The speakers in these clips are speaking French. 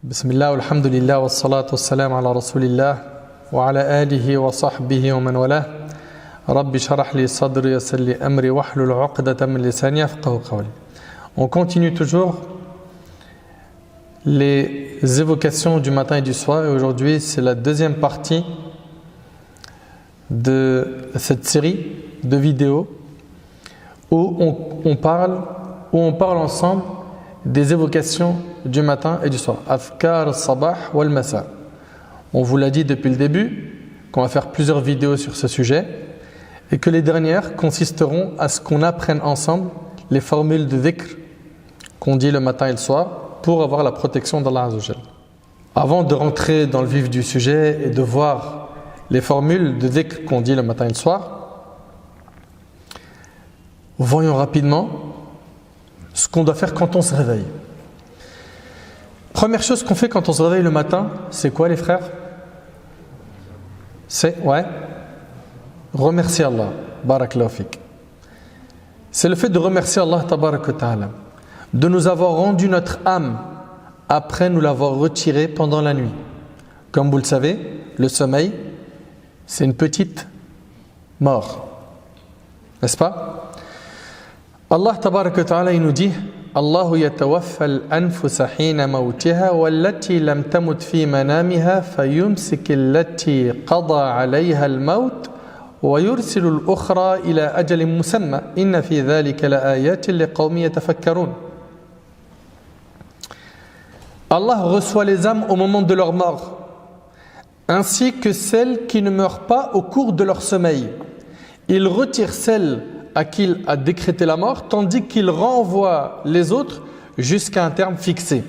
Bismillah, alhamdulillah, wa salatu wa salam ala rasulillah, wa ala alihi wa sahbihi wa man wala. Rabbi sharah li sadri yassir li amri wahlul 'uqdatan min lisani yafqahu qawli. On continue toujours les évocations du matin et du soir, et aujourd'hui c'est la deuxième partie de cette série de vidéos où on parle ensemble des évocations du matin et du soir. Adhkar al-sabah wal-masa. On vous l'a dit depuis le début qu'on va faire plusieurs vidéos sur ce sujet et que les dernières consisteront à ce qu'on apprenne ensemble les formules de dhikr qu'on dit le matin et le soir pour avoir la protection d'Allah Azza wa Jal. Avant de rentrer dans le vif du sujet et de voir les formules de dhikr qu'on dit le matin et le soir, voyons rapidement ce qu'on doit faire quand on se réveille. Première chose qu'on fait quand on se réveille le matin, c'est quoi les frères? C'est remercier Allah. Barakallahu fik. C'est le fait de remercier Allah tabarak wa ta'ala de nous avoir rendu notre âme après nous l'avoir retirée pendant la nuit. Comme vous le savez, le sommeil, c'est une petite mort. N'est-ce pas? Allah tabarak wa ta'ala il nous dit Allahu yatawaffa al-anfusa hina mawtiha wallati lam tamut fi manamiha fayumsik allati qada 'alayha al-maut wa yursilu al-ukhra ila ajalin musamma inna fi dhalika laayatin liqaumin yatafakkarun. Allah reçoit les âmes au moment de leur mort, ainsi que celles qui ne meurent pas au cours de leur sommeil. Il retire celles à qui il a décrété la mort, tandis qu'il renvoie les autres jusqu'à un terme fixé.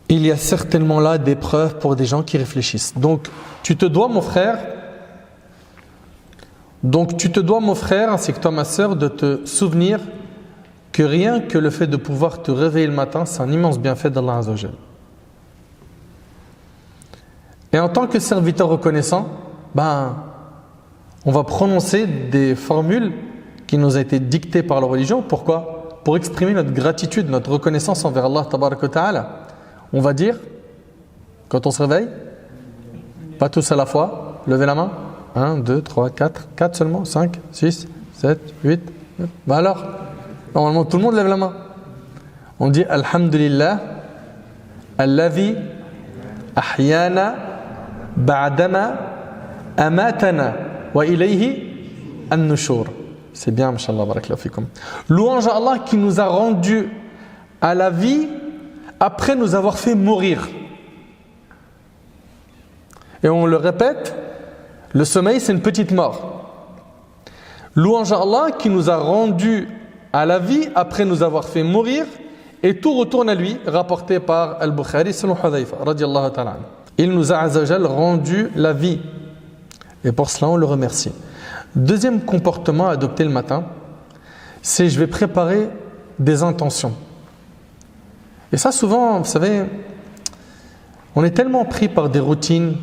Il y a certainement là des preuves pour des gens qui réfléchissent. Donc, tu te dois, mon frère, ainsi que toi, ma sœur, de te souvenir que rien que le fait de pouvoir te réveiller le matin, c'est un immense bienfait d'Allah Azza wa Jal. Et en tant que serviteur reconnaissant, on va prononcer des formules qui nous ont été dictées par la religion. Pourquoi? Pour exprimer notre gratitude, notre reconnaissance envers Allah tabaraka wa ta'ala. On va dire, quand on se réveille, pas tous à la fois, levez la main. 1, 2, 3, 4, 4 seulement, 5, 6, 7, 8. Alors, normalement tout le monde lève la main. On dit Alhamdulillah, Alladhi ahyana ba'dama amatana. Wa ilayhi an-nushur. C'est bien, mashallah, barakallahu fikum. Louange à Allah qui nous a rendus à la vie après nous avoir fait mourir. Et on le répète, le sommeil c'est une petite mort. Louange à Allah qui nous a rendus à la vie après nous avoir fait mourir, et tout retourne à lui, rapporté par Al-Bukhari selon Hudhayfa radiyallahu ta'ala. Il nous a Azza wa Jal rendu la vie. Et pour cela, on le remercie. Deuxième comportement à adopter le matin, c'est je vais préparer des intentions. Et ça, souvent, vous savez, on est tellement pris par des routines,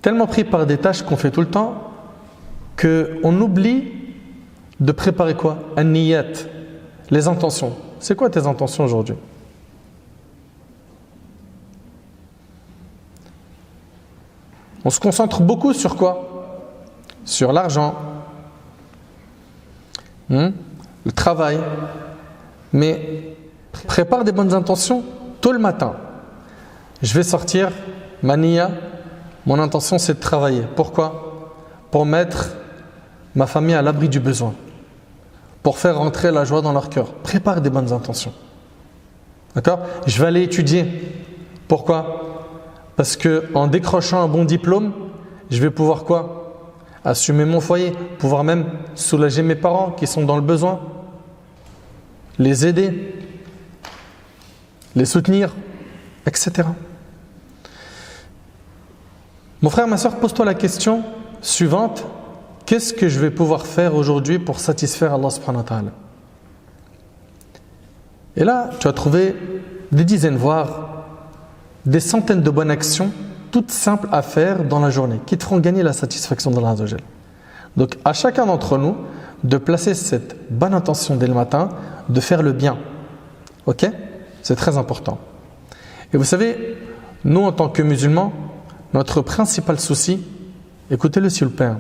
tellement pris par des tâches qu'on fait tout le temps, qu'on oublie de préparer quoi? An-niyat, les intentions. C'est quoi tes intentions aujourd'hui? On se concentre beaucoup sur quoi? Sur l'argent, le travail. Mais prépare des bonnes intentions tôt le matin. Je vais sortir, ma niya, mon intention c'est de travailler. Pourquoi? Pour mettre ma famille à l'abri du besoin. Pour faire rentrer la joie dans leur cœur. Prépare des bonnes intentions. D'accord? Je vais aller étudier. Pourquoi? Parce qu'en décrochant un bon diplôme, je vais pouvoir quoi? Assumer mon foyer, pouvoir même soulager mes parents qui sont dans le besoin, les aider, les soutenir, etc. Mon frère, ma soeur, pose-toi la question suivante. Qu'est-ce que je vais pouvoir faire aujourd'hui pour satisfaire Allah subhanahu wa ta'ala? Et là, tu vas trouver des dizaines, voire des centaines de bonnes actions, toutes simples à faire dans la journée, qui te feront gagner la satisfaction d'Allah Azza wa Jal. Donc, à chacun d'entre nous, de placer cette bonne intention dès le matin, de faire le bien. Ok? C'est très important. Et vous savez, nous en tant que musulmans, notre principal souci, écoutez-le s'il vous plaît,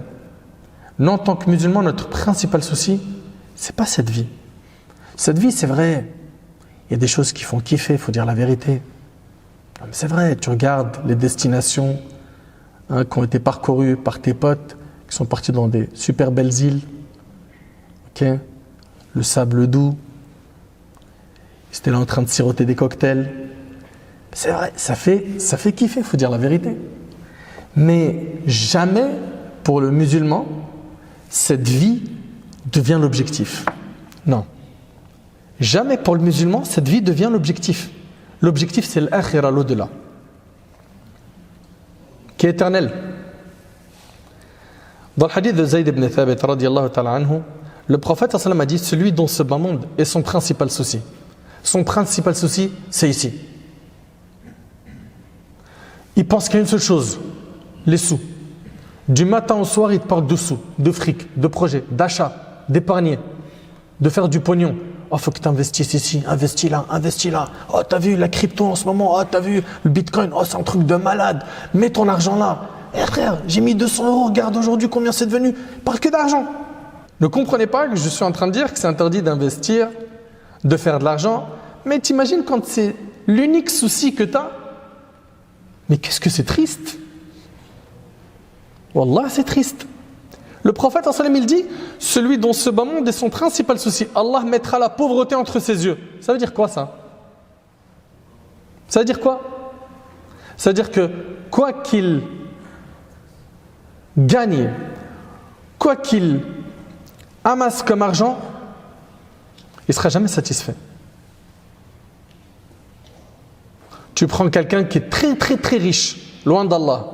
nous en tant que musulmans, notre principal souci, c'est pas cette vie. Cette vie, c'est vrai, il y a des choses qui font kiffer, il faut dire la vérité. Mais c'est vrai, tu regardes les destinations qui ont été parcourues par tes potes, qui sont partis dans des super belles îles, okay, le sable doux, ils étaient là en train de siroter des cocktails. C'est vrai, ça fait kiffer, il faut dire la vérité. Mais jamais, pour le musulman, cette vie devient l'objectif. Non. Jamais pour le musulman, cette vie devient l'objectif. L'objectif, c'est l'akhira, l'au-delà, qui est éternel. Dans le hadith de Zayd ibn Thabit, radiyallahu ta'ala anhu, le prophète sallallahu alayhi wa sallam a dit, celui dont ce bas monde est son principal souci. Son principal souci, c'est ici. Il pense qu'il y a une seule chose, les sous. Du matin au soir, il te parle de sous, de fric, de projets, d'achat, d'épargner, de faire du pognon. Oh, faut que tu investisses ici, investis là. Oh, t'as vu la crypto en ce moment, oh, t'as vu le bitcoin, oh, c'est un truc de malade. Mets ton argent là. Eh frère, j'ai mis 200 €, regarde aujourd'hui combien c'est devenu. Parle que d'argent. Ne comprenez pas que je suis en train de dire que c'est interdit d'investir, de faire de l'argent. Mais t'imagines quand c'est l'unique souci que t'as. Mais qu'est-ce que c'est triste. Wallah, c'est triste. Le prophète sallallahu alayhi wa sallam, il dit, celui dont ce bas monde est son principal souci, Allah mettra la pauvreté entre ses yeux. Ça veut dire quoi ça? Ça veut dire quoi? Ça veut dire que quoi qu'il gagne, quoi qu'il amasse comme argent, il ne sera jamais satisfait. Tu prends quelqu'un qui est très très très riche, loin d'Allah.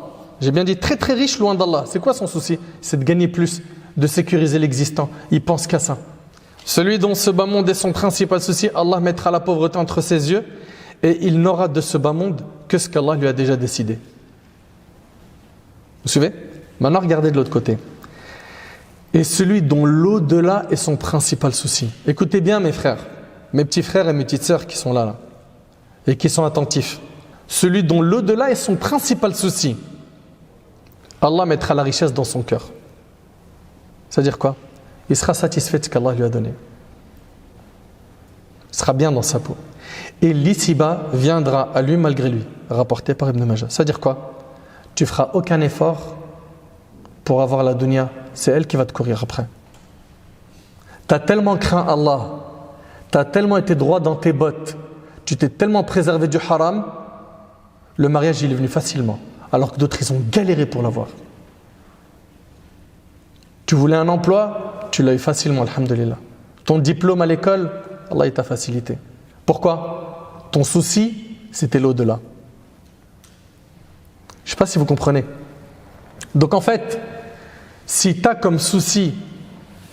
J'ai bien dit très très riche, loin d'Allah. C'est quoi son souci? C'est de gagner plus, de sécuriser l'existant. Il pense qu'à ça. Celui dont ce bas monde est son principal souci, Allah mettra la pauvreté entre ses yeux et il n'aura de ce bas monde que ce qu'Allah lui a déjà décidé. Vous suivez? Maintenant, regardez de l'autre côté. Et celui dont l'au-delà est son principal souci. Écoutez bien mes frères, mes petits frères et mes petites sœurs qui sont là et qui sont attentifs. Celui dont l'au-delà est son principal souci, Allah mettra la richesse dans son cœur. C'est-à-dire quoi? Il sera satisfait de ce qu'Allah lui a donné. Il sera bien dans sa peau. Et l'ici-bas viendra à lui malgré lui, rapporté par Ibn Majah. C'est-à-dire quoi? Tu feras aucun effort pour avoir la dunya. C'est elle qui va te courir après. Tu as tellement craint Allah, tu as tellement été droit dans tes bottes, tu t'es tellement préservé du haram, le mariage il est venu facilement. Alors que d'autres, ils ont galéré pour l'avoir. Tu voulais un emploi, tu l'as eu facilement, alhamdulillah. Ton diplôme à l'école, Allah t'a facilité. Pourquoi? Ton souci, c'était l'au-delà. Je ne sais pas si vous comprenez. Donc en fait, si tu as comme souci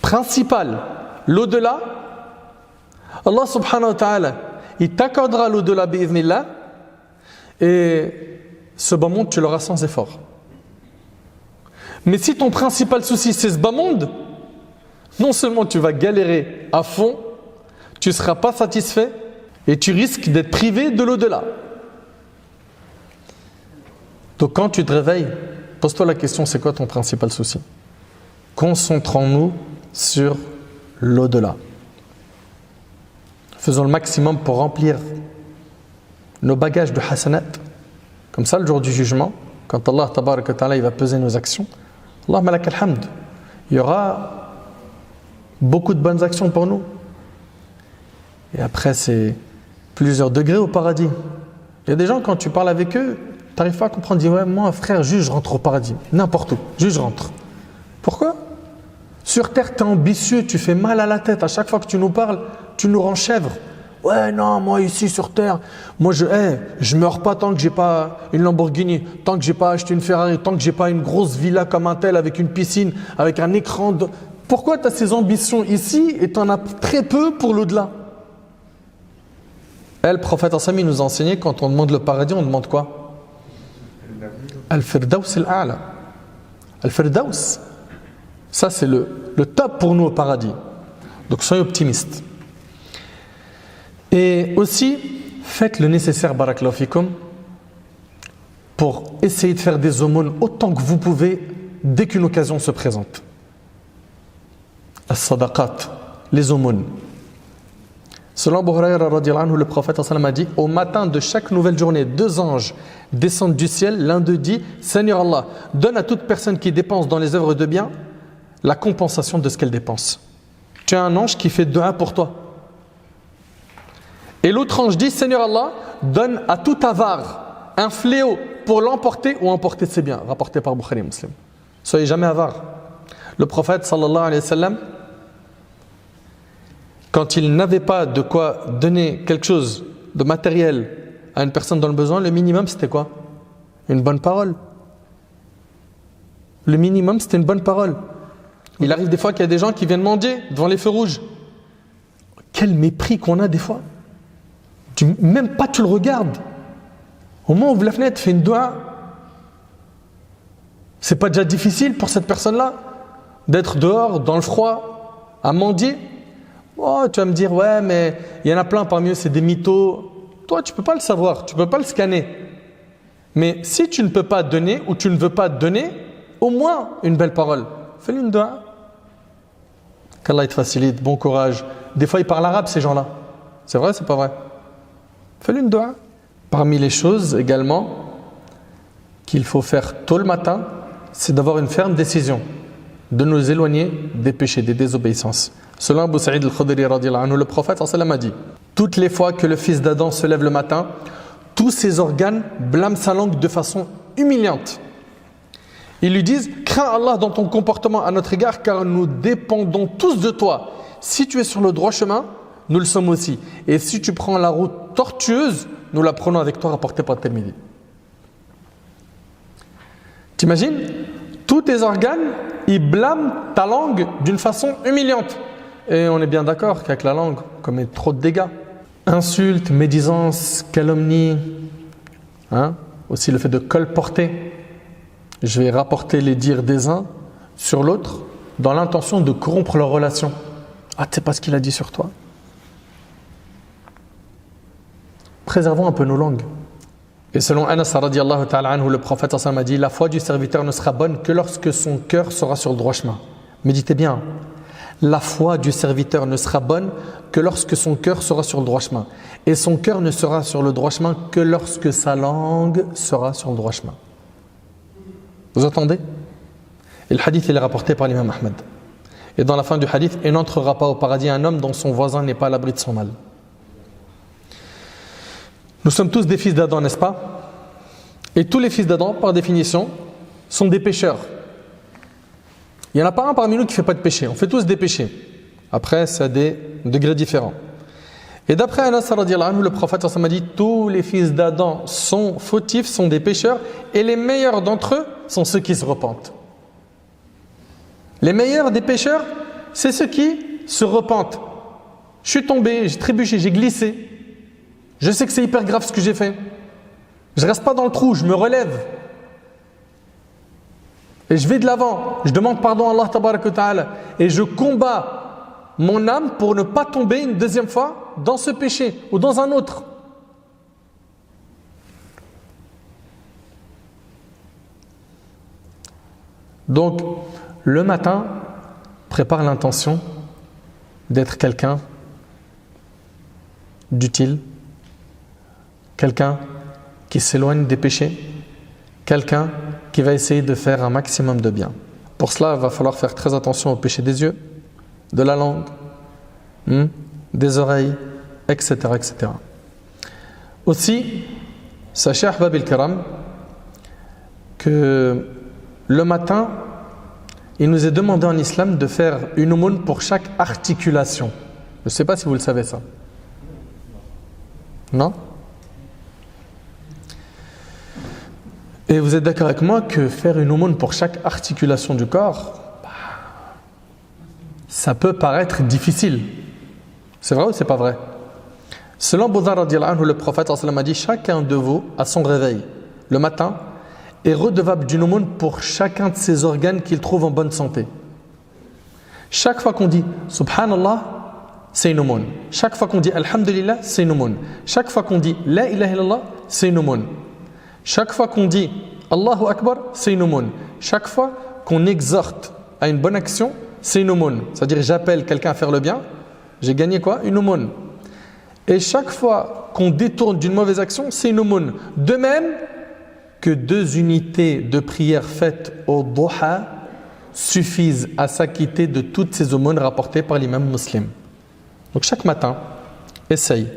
principal l'au-delà, Allah subhanahu wa ta'ala, il t'accordera l'au-delà bi'idhnillah et ce bas monde, tu l'auras sans effort. Mais si ton principal souci, c'est ce bas monde, non seulement tu vas galérer à fond, tu ne seras pas satisfait et tu risques d'être privé de l'au-delà. Donc quand tu te réveilles, pose-toi la question, c'est quoi ton principal souci? Concentrons-nous sur l'au-delà. Faisons le maximum pour remplir nos bagages de hasanat. Comme ça, le jour du jugement, quand Allah tabarak wa ta'ala, il va peser nos actions, Allah malak alhamd, il y aura beaucoup de bonnes actions pour nous. Et après, c'est plusieurs degrés au paradis. Il y a des gens, quand tu parles avec eux, tu n'arrives pas à comprendre. Dis, ouais, moi, frère, juste je rentre au paradis. N'importe où, juste je rentre. Pourquoi? Sur terre, tu es ambitieux, tu fais mal à la tête. À chaque fois que tu nous parles, tu nous rends chèvre. Ouais, non, moi ici sur terre, moi je meurs pas tant que j'ai pas une Lamborghini, tant que j'ai pas acheté une Ferrari, tant que j'ai pas une grosse villa comme un tel avec une piscine, avec un écran. Pourquoi tu as ces ambitions ici et tu en as très peu pour l'au-delà? Le prophète Assami nous a enseigné, quand on demande le paradis, on demande quoi? Al-Firdaus al-A'la. Al-Firdaus. Ça, c'est le top pour nous au paradis. Donc, soyez optimistes. Et aussi, faites le nécessaire, barakallahu fikum, pour essayer de faire des aumônes autant que vous pouvez dès qu'une occasion se présente. As-sadaqat, les aumônes. Selon Abu Hurayra radhiyallahu anhu, le prophète sallallahu alayhi wa sallam a dit: au matin de chaque nouvelle journée, 2 anges descendent du ciel. L'un d'eux dit: Seigneur Allah, donne à toute personne qui dépense dans les œuvres de bien la compensation de ce qu'elle dépense. Tu as un ange qui fait dua pour toi. Et l'autre ange dit: Seigneur Allah, donne à tout avare un fléau pour l'emporter ou emporter ses biens. Rapporté par Bukhari et Muslim. Soyez jamais avare. Le prophète sallallahu alayhi wa sallam, quand il n'avait pas de quoi donner quelque chose de matériel à une personne dans le besoin, le minimum c'était quoi? Une bonne parole. Le minimum c'était une bonne parole. Il arrive des fois qu'il y a des gens qui viennent mendier devant les feux rouges. Quel mépris qu'on a des fois. Même pas tu le regardes. Au moment où ouvre la fenêtre, fais une doua. C'est pas déjà difficile pour cette personne-là d'être dehors, dans le froid, à mendier? Oh, tu vas me dire, ouais, mais il y en a plein parmi eux, c'est des mythos. Toi, tu ne peux pas le savoir, tu ne peux pas le scanner. Mais si tu ne peux pas donner ou tu ne veux pas donner, au moins une belle parole. Fais-lui une doua. Qu'Allah te facilite, bon courage. Des fois, ils parlent arabe, ces gens-là. C'est vrai, c'est pas vrai? Fais-lui une doua. Parmi les choses également qu'il faut faire tôt le matin, c'est d'avoir une ferme décision de nous éloigner des péchés, des désobéissances. Selon Abu Sa'id al-Khudri radhiyallahu anhu, le prophète sallallahu alayhi wa sallam a dit: toutes les fois que le fils d'Adam se lève le matin, tous ses organes blâment sa langue de façon humiliante. Ils lui disent: crains Allah dans ton comportement à notre égard, car nous dépendons tous de toi. Si tu es sur le droit chemin, nous le sommes aussi. Et si tu prends la route tortueuse, nous la prenons avec toi, rapporté par Tirmidhi. T'imagines? Tous tes organes, ils blâment ta langue d'une façon humiliante. Et on est bien d'accord qu'avec la langue, on commet trop de dégâts. Insultes, médisances, calomnies, aussi le fait de colporter. Je vais rapporter les dires des uns sur l'autre dans l'intention de corrompre leur relation. Ah, tu sais pas ce qu'il a dit sur toi. Préservons un peu nos langues. Et selon Anas radhiyallahu ta'ala anhu, le prophète sallallahu alayhi wa sallam a dit: la foi du serviteur ne sera bonne que lorsque son cœur sera sur le droit chemin. Méditez bien. La foi du serviteur ne sera bonne que lorsque son cœur sera sur le droit chemin. Et son cœur ne sera sur le droit chemin que lorsque sa langue sera sur le droit chemin. Vous entendez? Et le hadith il est rapporté par l'imam Ahmed. Et dans la fin du hadith: il n'entrera pas au paradis un homme dont son voisin n'est pas à l'abri de son mal. Nous sommes tous des fils d'Adam, n'est-ce pas? Et tous les fils d'Adam, par définition, sont des pécheurs. Il n'y en a pas un parmi nous qui ne fait pas de péché. On fait tous des péchés. Après, c'est à des degrés différents. Et d'après Anas radhiyallahu anhu, le prophète a dit: tous les fils d'Adam sont fautifs, sont des pécheurs, et les meilleurs d'entre eux sont ceux qui se repentent. Les meilleurs des pécheurs, c'est ceux qui se repentent. Je suis tombé, j'ai trébuché, j'ai glissé. Je sais que c'est hyper grave ce que j'ai fait. Je ne reste pas dans le trou, je me relève. Et je vais de l'avant. Je demande pardon à Allah tabaraka wa ta'ala. Et je combats mon âme pour ne pas tomber une deuxième fois dans ce péché ou dans un autre. Donc, le matin, prépare l'intention d'être quelqu'un d'utile, quelqu'un qui s'éloigne des péchés, quelqu'un qui va essayer de faire un maximum de bien. Pour cela, il va falloir faire très attention aux péchés des yeux, de la langue, des oreilles, etc. etc. Aussi, sachez, Ahbab al-Kiram, que le matin, il nous est demandé en islam de faire une aumône pour chaque articulation. Je ne sais pas si vous le savez ça. Non? Et vous êtes d'accord avec moi que faire une aumône pour chaque articulation du corps, ça peut paraître difficile. C'est vrai ou c'est pas vrai? Selon Bouddha radhiyallahu anhu, le prophète a dit: chacun de vous, à son réveil, le matin, est redevable d'une aumône pour chacun de ses organes qu'il trouve en bonne santé. Chaque fois qu'on dit Subhanallah, c'est une aumône. Chaque fois qu'on dit Alhamdulillah, c'est une aumône. Chaque fois qu'on dit La ilaha illallah, c'est une aumône. Chaque fois qu'on dit Allahu Akbar, c'est une aumône. Chaque fois qu'on exhorte à une bonne action, c'est une aumône. C'est-à-dire j'appelle quelqu'un à faire le bien, j'ai gagné quoi? Une aumône. Et chaque fois qu'on détourne d'une mauvaise action, c'est une aumône. De même que 2 unités de prière faites au duha suffisent à s'acquitter de toutes ces aumônes rapportées par l'imam Muslim. Donc chaque matin, essaye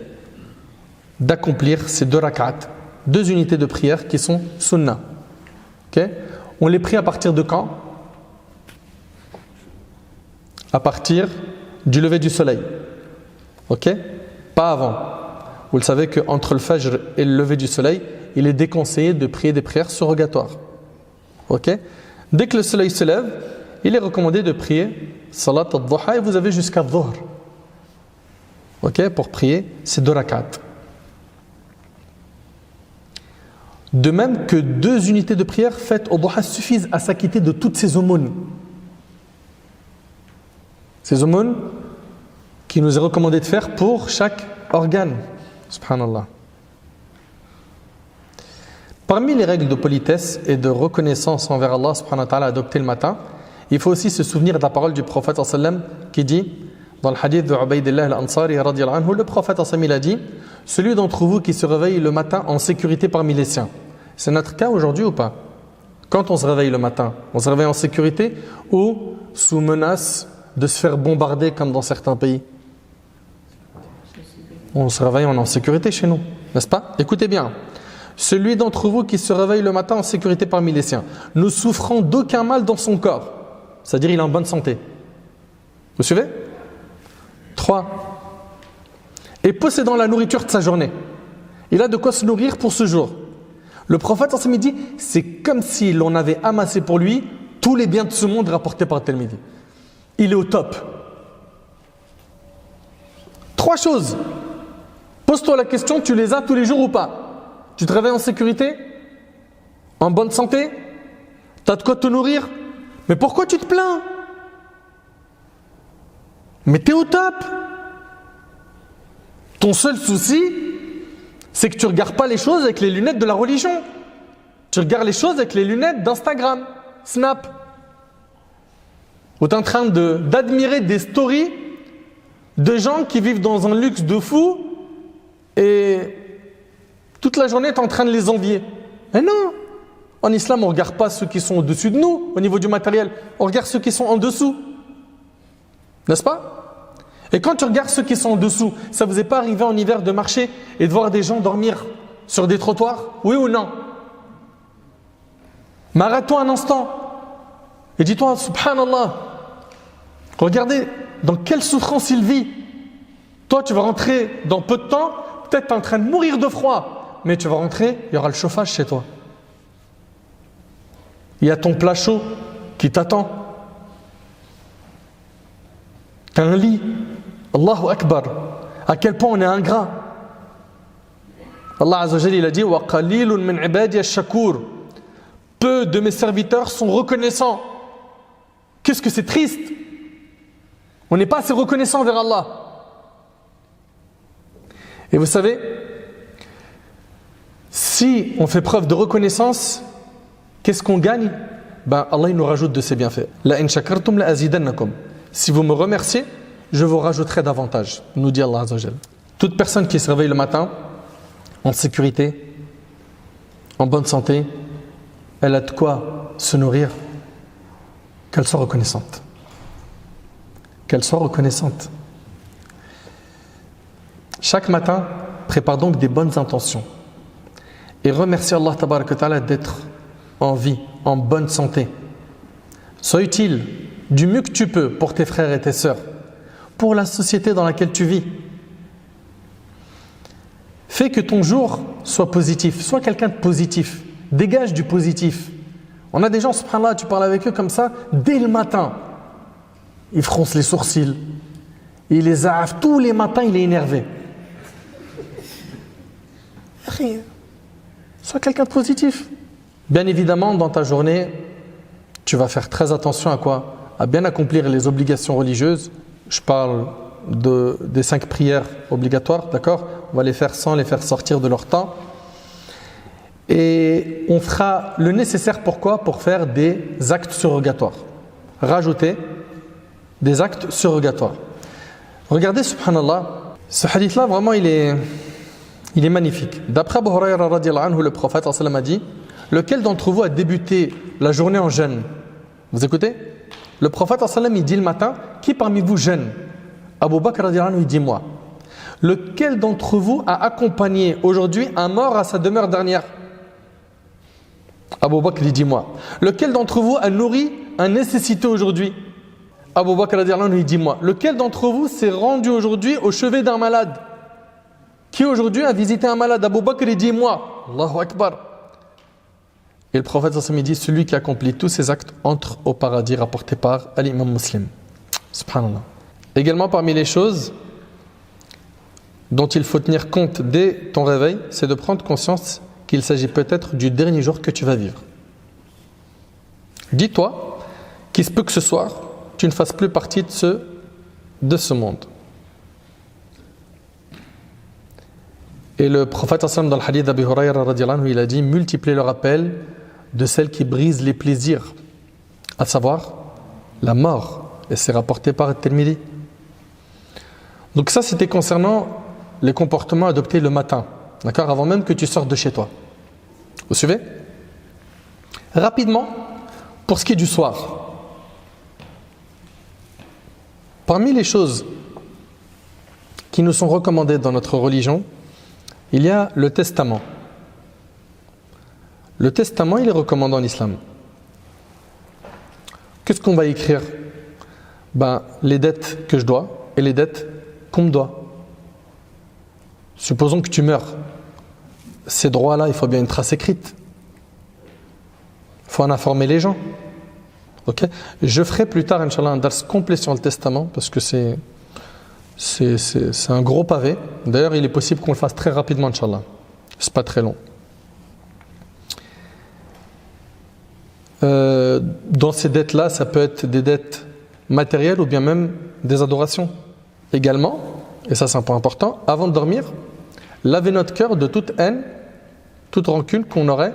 d'accomplir ces 2 rak'at, 2 unités de prière qui sont sunnah. Okay? On les prie à partir de quand? À partir du lever du soleil. Ok? Pas avant. Vous le savez qu'entre le fajr et le lever du soleil, il est déconseillé de prier des prières surrogatoires. Ok? Dès que le soleil se lève, il est recommandé de prier salat al-duha et vous avez jusqu'à dhuhr. Ok? Pour prier ces 2 rak'at. De même que 2 unités de prière faites au duha suffisent à s'acquitter de toutes ces aumônes. Ces aumônes qui nous est recommandé de faire pour chaque organe. Subhanallah. Parmi les règles de politesse et de reconnaissance envers Allah subhanahu wa ta'ala adoptées le matin, il faut aussi se souvenir de la parole du prophète sallam qui dit dans le hadith de Ubaydillah al-Ansari radiyallahu anhu, le prophète sallam a dit: celui d'entre vous qui se réveille le matin en sécurité parmi les siens. C'est notre cas aujourd'hui ou pas? Quand on se réveille le matin, on se réveille en sécurité ou sous menace de se faire bombarder comme dans certains pays? On se réveille, on est en sécurité chez nous, n'est-ce pas? Écoutez bien. Celui d'entre vous qui se réveille le matin en sécurité parmi les siens, ne souffrant d'aucun mal dans son corps, c'est-à-dire il est en bonne santé. Vous suivez? 3. Et possédant la nourriture de sa journée. Il a de quoi se nourrir pour ce jour. Le prophète en ce midi, c'est comme si l'on avait amassé pour lui tous les biens de ce monde rapportés par tel midi. Il est au top. 3 choses. Pose-toi la question, tu les as tous les jours ou pas? Tu te réveilles en sécurité? En bonne santé? Tu as de quoi te nourrir? Mais pourquoi tu te plains? Mais tu es au top. Ton seul souci, c'est que tu ne regardes pas les choses avec les lunettes de la religion. Tu regardes les choses avec les lunettes d'Instagram, Snap. Où tu es en train d'admirer des stories de gens qui vivent dans un luxe de fou et toute la journée tu es en train de les envier. Mais non! En islam, on ne regarde pas ceux qui sont au-dessus de nous au niveau du matériel. On regarde ceux qui sont en dessous. N'est-ce pas? Et quand tu regardes ceux qui sont en dessous, ça ne vous est pas arrivé en hiver de marcher et de voir des gens dormir sur des trottoirs? Oui ou non? Mais arrête-toi un instant et dis-toi, subhanallah, regardez dans quelle souffrance il vit. Toi, tu vas rentrer dans peu de temps, peut-être tu es en train de mourir de froid, mais tu vas rentrer, il y aura le chauffage chez toi. Il y a ton plat chaud qui t'attend. Tu as un lit. Allahu Akbar. À quel point on est ingrat. Allah Azza wa Jalla, il a dit: wa qalilun min ibadiy ash-shakur. Peu de mes serviteurs sont reconnaissants. Qu'est-ce que c'est triste. On n'est pas assez reconnaissant vers Allah. Et vous savez, si on fait preuve de reconnaissance, qu'est-ce qu'on gagne? Allah il nous rajoute de ses bienfaits. La in shakartum la azidannakum. Si vous me remerciez, je vous rajouterai davantage, nous dit Allah Azza wa Jalla. Toute personne qui se réveille le matin en sécurité, en bonne santé, elle a de quoi se nourrir, qu'elle soit reconnaissante. Qu'elle soit reconnaissante. Chaque matin, prépare donc des bonnes intentions et remercie Allah Tabaraka wa Ta'ala d'être en vie, en bonne santé. Sois utile du mieux que tu peux pour tes frères et tes sœurs, pour la société dans laquelle tu vis. Fais que ton jour soit positif, sois quelqu'un de positif, dégage du positif. On a des gens, subhanallah, tu parles avec eux comme ça, dès le matin, ils froncent les sourcils, ils les affent, tous les matins il est énervé. Sois quelqu'un de positif. Bien évidemment, dans ta journée, tu vas faire très attention à quoi? À bien accomplir les obligations religieuses. Je parle des 5 prières obligatoires, d'accord? On va les faire sans les faire sortir de leur temps. Et on fera le nécessaire pourquoi? Pour faire des actes surrogatoires. Rajouter des actes surrogatoires. Regardez, subhanallah, ce hadith-là, vraiment, il est magnifique. D'après Abu Hurayra radiyallahu anhu, le prophète sallallahu alayhi wa sallam a dit: lequel d'entre vous a débuté la journée en jeûne? Vous écoutez? Le prophète sallallahu alayhi wa sallam, il dit le matin: qui parmi vous jeûne? Abu Bakr radiyallahu anhu, il dit: moi. Lequel d'entre vous a accompagné aujourd'hui un mort à sa demeure dernière? Abu Bakr, il dit: moi. Lequel d'entre vous a nourri un nécessité aujourd'hui? Abu Bakr radiyallahu anhu, il dit: moi. Lequel d'entre vous s'est rendu aujourd'hui au chevet d'un malade? Qui aujourd'hui a visité un malade? Abu Bakr, il dit: moi. Allahu Akbar. Et le prophète sallallahu alayhi wa sallam dit: celui qui accomplit tous ces actes entre au paradis, rapporté par l'imam Muslim. Subhanallah. Également, parmi les choses dont il faut tenir compte dès ton réveil, c'est de prendre conscience qu'il s'agit peut-être du dernier jour que tu vas vivre. Dis-toi qu'il se peut que ce soir, tu ne fasses plus partie de ce monde. Et le prophète sallallahu alayhi wa sallam, dans le hadith d'Abi Hurayra radiyallahu anhu, il a dit: multipliez le rappel de celle qui brise les plaisirs, à savoir la mort. Et c'est rapporté par At-Tirmidhi. Donc ça, c'était concernant les comportements adoptés le matin, d'accord, avant même que tu sortes de chez toi. Vous suivez? Rapidement, pour ce qui est du soir, parmi les choses qui nous sont recommandées dans notre religion, il y a le testament. Le testament, il est recommandé en islam. Qu'est-ce qu'on va écrire? Les dettes que je dois et les dettes qu'on me doit. Supposons que tu meurs. Ces droits-là, il faut bien une trace écrite. Il faut en informer les gens. Okay? Je ferai plus tard, Inch'Allah, un dars complet sur le testament, parce que c'est un gros pavé. D'ailleurs, il est possible qu'on le fasse très rapidement, Inch'Allah. C'est pas très long. Dans ces dettes-là, ça peut être des dettes matérielles ou bien même des adorations. Également, et ça c'est un point important, avant de dormir, laver notre cœur de toute haine, toute rancune qu'on aurait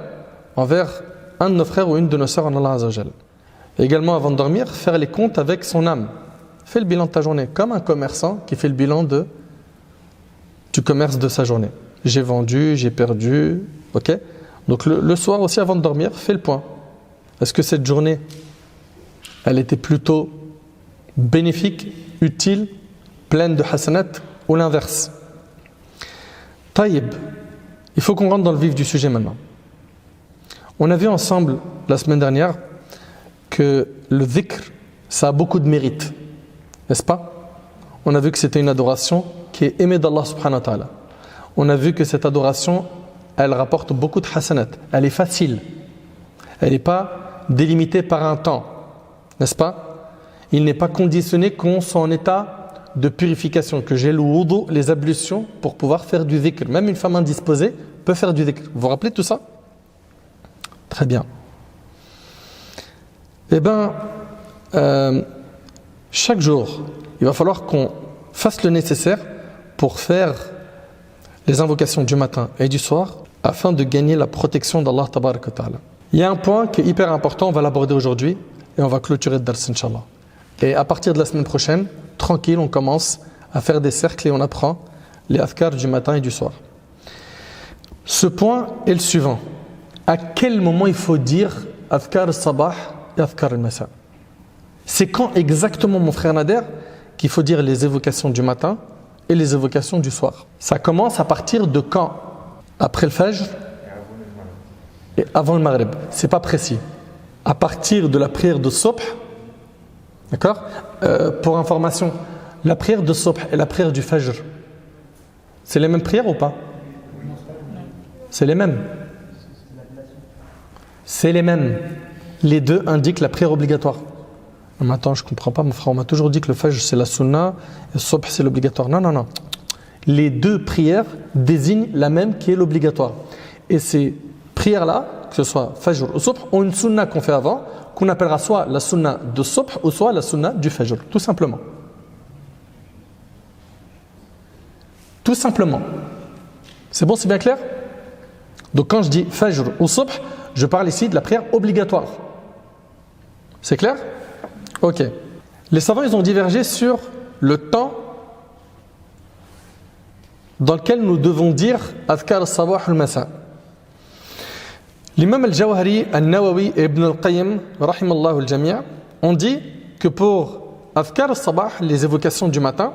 envers un de nos frères ou une de nos sœurs en Allah Azza wa Jal. Également, avant de dormir, faire les comptes avec son âme. Fais le bilan de ta journée, comme un commerçant qui fait le bilan du commerce de sa journée. J'ai vendu, j'ai perdu, ok? Donc le soir aussi, avant de dormir, fais le point. Est-ce que cette journée, elle était plutôt bénéfique, utile, pleine de hasanat, ou l'inverse? Taïb, il faut qu'on rentre dans le vif du sujet maintenant. On a vu ensemble la semaine dernière que le dhikr, ça a beaucoup de mérite, n'est-ce pas? On a vu que c'était une adoration qui est aimée d'Allah subhanahu wa ta'ala. On a vu que cette adoration, elle rapporte beaucoup de hasanat, elle est facile, elle n'est pas délimitée par un temps, n'est-ce pas? Il n'est pas conditionné qu'on soit en état de purification, que j'ai le wudu, les ablutions pour pouvoir faire du dhikr. Même une femme indisposée peut faire du dhikr. Vous vous rappelez de tout ça? Très bien. Chaque jour, il va falloir qu'on fasse le nécessaire pour faire les invocations du matin et du soir afin de gagner la protection d'Allah tabarak wa ta'ala. Il y a un point qui est hyper important, on va l'aborder aujourd'hui et on va clôturer le dars, Inch'Allah. Et à partir de la semaine prochaine, tranquille, on commence à faire des cercles et on apprend les adhkar du matin et du soir. Ce point est le suivant. À quel moment il faut dire adhkar al-sabah et adhkar al-masa? C'est quand exactement, mon frère Nader, qu'il faut dire les évocations du matin et les évocations du soir? Ça commence à partir de quand? Après le fajr et avant le maghrib. C'est pas précis. À partir de la prière de subh, d'accord? Pour information, la prière de subh et la prière du fajr, c'est les mêmes prières ou pas? C'est les mêmes. C'est les mêmes. Les deux indiquent la prière obligatoire. Mais attends, je comprends pas, mon frère. On m'a toujours dit que le fajr c'est la sunna et le subh c'est l'obligatoire. Non, non, non. Les deux prières désignent la même qui est l'obligatoire. Et ces prières-là, que ce soit fajr ou subh, ont une sunna qu'on fait avant, qu'on appellera soit la sunna de subh ou soit la sunna du fajr, tout simplement. Tout simplement. C'est bon, c'est bien clair? Donc quand je dis fajr ou subh, je parle ici de la prière obligatoire. C'est clair? Ok. Les savants, ils ont divergé sur le temps dans lequel nous devons dire Adhkar al-Sabah al-Masa. L'imam al-Jawhari, al-Nawawi et Ibn al-Qayyim, rahimallahu al-Jami' ont dit que pour Adhkar al-Sabah, les évocations du matin,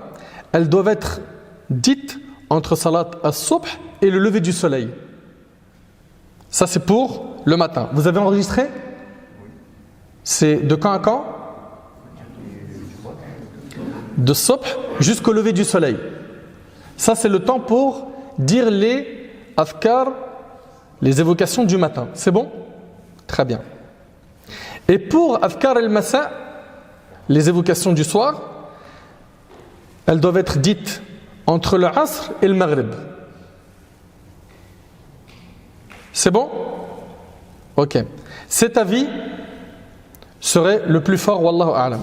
elles doivent être dites entre Salat al-Subh et le lever du soleil. Ça, c'est pour le matin. Vous avez enregistré? C'est de quand à quand? De Subh jusqu'au lever du soleil. Ça, c'est le temps pour dire les Adhkar, les évocations du matin. C'est bon? Très bien. Et pour Adhkar al-Masa, les évocations du soir, elles doivent être dites entre le Asr et le Maghrib. C'est bon? Ok. Cet avis serait le plus fort, wallahu a'lam.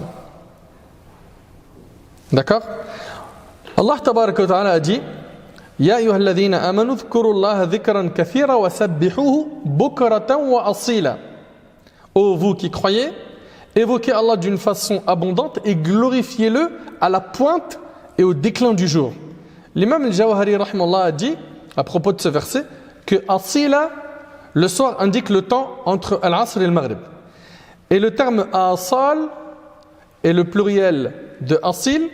D'accord? Allah tabaraka wa ta'ala a dit Ya ayyuhalladhina amanu dhkurullaha dhikran kathira wa sabbihuhu bukratan wa asila. Ô vous qui croyez, évoquez Allah d'une façon abondante et glorifiez-le à la pointe et au déclin du jour. L'imam al-Jawhari rahimahullah a dit à propos de ce verset que asila, le soir, indique le temps entre al-Asr et le Maghrib. Et le terme asal est le pluriel de asil,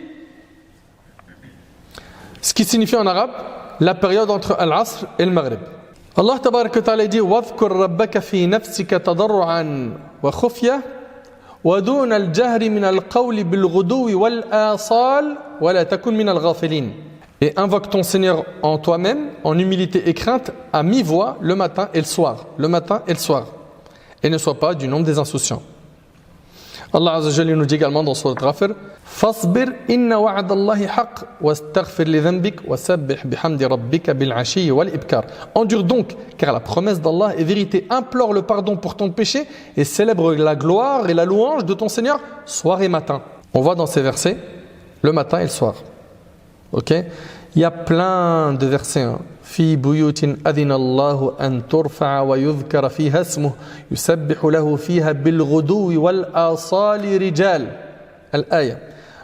ce qui signifie en arabe la période entre al-Asr et le Maghrib. Allah tabaraka wa ta'ala dit وَاذْكُرْ رَبَّكَ فِي نَفْسِكَ تَضَرُّعًا وَخُفْيَةً وَدُونَ الْجَهْرِ مِنَ الْقَوْلِ بِالْغُدُوِّ وَالْآصَالِ وَلَا تَكُنْ مِنَ الْغَافِلِينَ. Et invoque ton Seigneur en toi-même, en humilité et crainte, à mi-voix, le matin et le soir. Le matin et le soir. Et ne sois pas du nombre des insouciants. Allah Azza wa Jalla nous dit également dans Sourate Ghafir فَاصْبِرْ إِنَّ وَعْدَ اللَّهِ حَقٌّ وَاسْتَغْفِرْ لِذَنْبِكَ وَسَبِّحْ بِحَمْدِ رَبِّكَ بِالْعَشِيِّ وَالْإِبْكَارِ. Endure donc, car la promesse d'Allah est vérité. Implore le pardon pour ton péché et célèbre la gloire et la louange de ton Seigneur soir et matin. On voit dans ces versets le matin et le soir. Ok? Il y a plein de versets. في بيوت أذن الله أن ترفع ويذكر فيها اسمه يسبح له فيها بالغدو والآصال رجال. Al-Aya.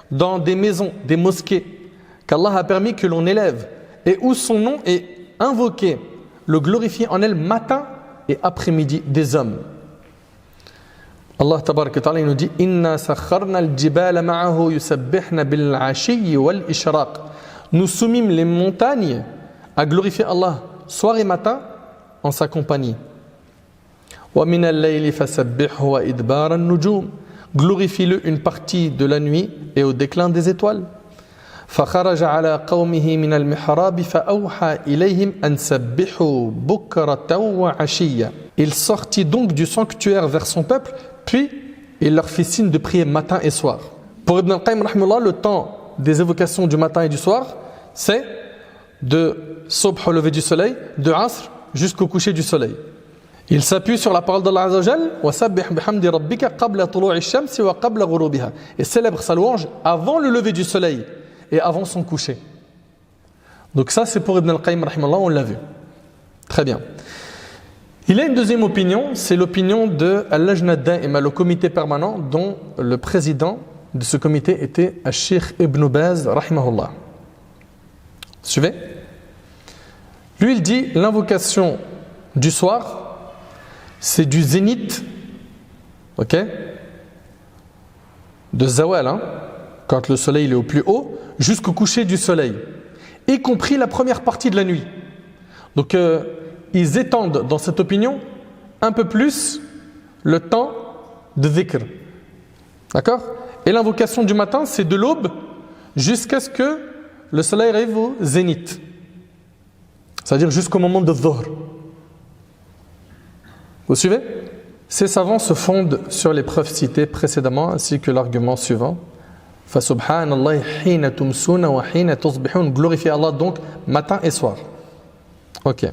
Dans des maisons, des mosquées qu'Allah a permis que l'on élève et où son nom est invoqué, le glorifier en elle matin et après-midi des hommes. Allah tabaraka wa ta'ala nous dit Inna sakharna al-jibala ma'ahu yusabbihna bil-'ashiyyi wal-ishraq. Nous soumîmes les montagnes à glorifier Allah soir et matin en sa compagnie. Wa min al-layli fasabbihhu wa idbar an-nujum. Glorifie-le une partie de la nuit et au déclin des étoiles. فخرج على قومه من المحراب فأوحى إليهم أن سبحوا بكرة وعشيا. Il sortit donc du sanctuaire vers son peuple, puis il leur fit signe de prier matin et soir. Pour Ibn al-Qayyim rahimahullah, le temps des évocations du matin et du soir, c'est de Subh au lever du soleil, de Asr jusqu'au coucher du soleil. Il s'appuie sur la parole d'Allah Azza wa Jal وَسَبِّحْ بِحَمْدِ رَبِّكَ قَبْلَ طُلُوعِ الشَّمْسِ وَقَبْلَ غُرُوبِهَا. Et célèbre sa louange avant le lever du soleil et avant son coucher. Donc ça c'est pour Ibn al-Qayyim rahimahullah, on l'a vu. Très bien. Il y a une deuxième opinion, c'est l'opinion de Al-Lajna Da'ima, le comité permanent dont le président de ce comité était Al-Sheikh Ibn Baz rahimahullah. Suivez. Lui il dit l'invocation du soir c'est du zénith, ok, de zawal, quand le soleil est au plus haut, jusqu'au coucher du soleil, y compris la première partie de la nuit. Donc ils étendent dans cette opinion un peu plus le temps de dhikr. D'accord? Et l'invocation du matin, c'est de l'aube jusqu'à ce que le soleil arrive au zénith. C'est-à-dire jusqu'au moment de dhuhr. Vous suivez? Ces savants se fondent sur les preuves citées précédemment ainsi que l'argument suivant. Fasubhanallahi hina tumsuna wa hina tusbihun. Glorifiez Allah donc matin et soir. Ok.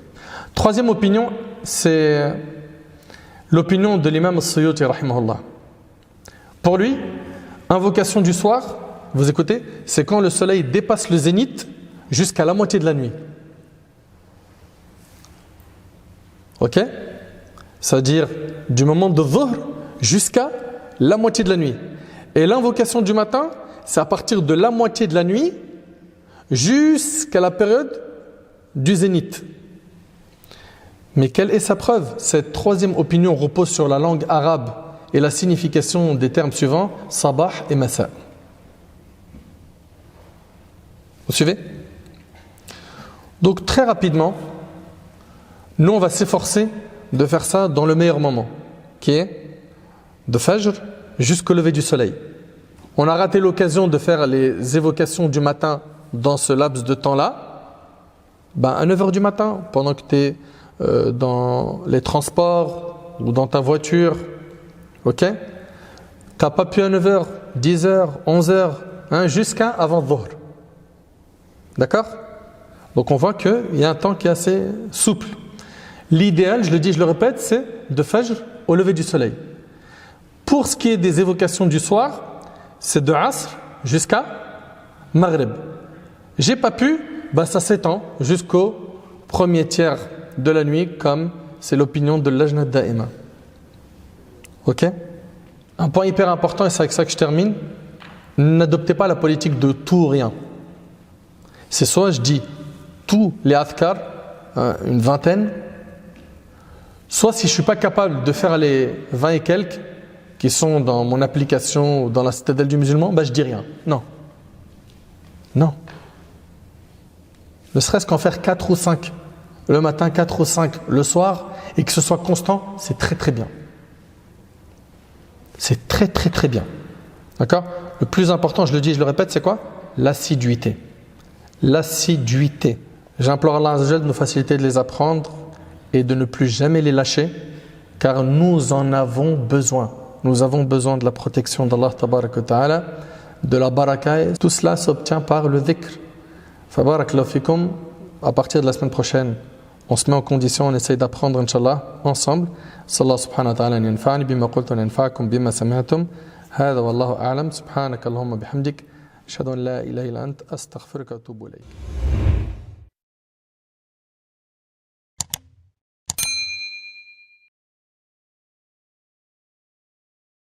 Troisième opinion, c'est l'opinion de l'imam As-Suyuti rahimahullah. Pour lui, invocation du soir, vous écoutez, c'est quand le soleil dépasse le zénith jusqu'à la moitié de la nuit. Ok? C'est-à-dire du moment de dhuhr jusqu'à la moitié de la nuit. Et l'invocation du matin, c'est à partir de la moitié de la nuit jusqu'à la période du zénith. Mais quelle est sa preuve? Cette troisième opinion repose sur la langue arabe et la signification des termes suivants, sabah et masa. Vous suivez? Donc très rapidement, nous on va s'efforcer de faire ça dans le meilleur moment, qui est de Fajr jusqu'au lever du soleil. On a raté l'occasion de faire les évocations du matin dans ce laps de temps-là. À 9h du matin, pendant que tu es dans les transports ou dans ta voiture, ok? Tu n'as pas pu à 9h, 10h, 11h, jusqu'à avant Dhuhr. D'accord? Donc on voit qu'il y a un temps qui est assez souple. L'idéal, je le dis, je le répète, c'est de Fajr au lever du soleil. Pour ce qui est des évocations du soir, c'est de Asr jusqu'à Maghrib. J'ai pas pu, ça s'étend jusqu'au premier tiers de la nuit, comme c'est l'opinion de l'Ajna Da'ima. Ok? Un point hyper important, et c'est avec ça que je termine, n'adoptez pas la politique de tout ou rien. C'est soit je dis tous les adhkar, une vingtaine, soit si je ne suis pas capable de faire les 20 et quelques qui sont dans mon application ou dans la citadelle du musulman, je dis rien. Non. Non. Ne serait-ce qu'en faire 4 ou 5 le matin, 4 ou 5 le soir, et que ce soit constant, c'est très très bien. C'est très très très bien. D'accord? Le plus important, je le dis et je le répète, c'est quoi? L'assiduité. L'assiduité. J'implore Allah Azza wa Jalla de nous faciliter de les apprendre et de ne plus jamais les lâcher, car nous en avons besoin. Nous avons besoin de la protection d'Allah Tabarak wa Ta'ala, de la baraka. Tout cela s'obtient par le dhikr. Fabarakallahu fikum. À partir de la semaine prochaine, on se met en condition, on essaye d'apprendre, Inch'Allah, ensemble. Sallallahu subhanahu wa ta'ala, yanfa'ani bima qultu, yanfa'akum bima sami'tum. Hada wallahu a'lam. Subhanaka Allahumma bihamdik. Ashhadu an la ilaha illa ant, astaghfiruka wa atubu ilayk.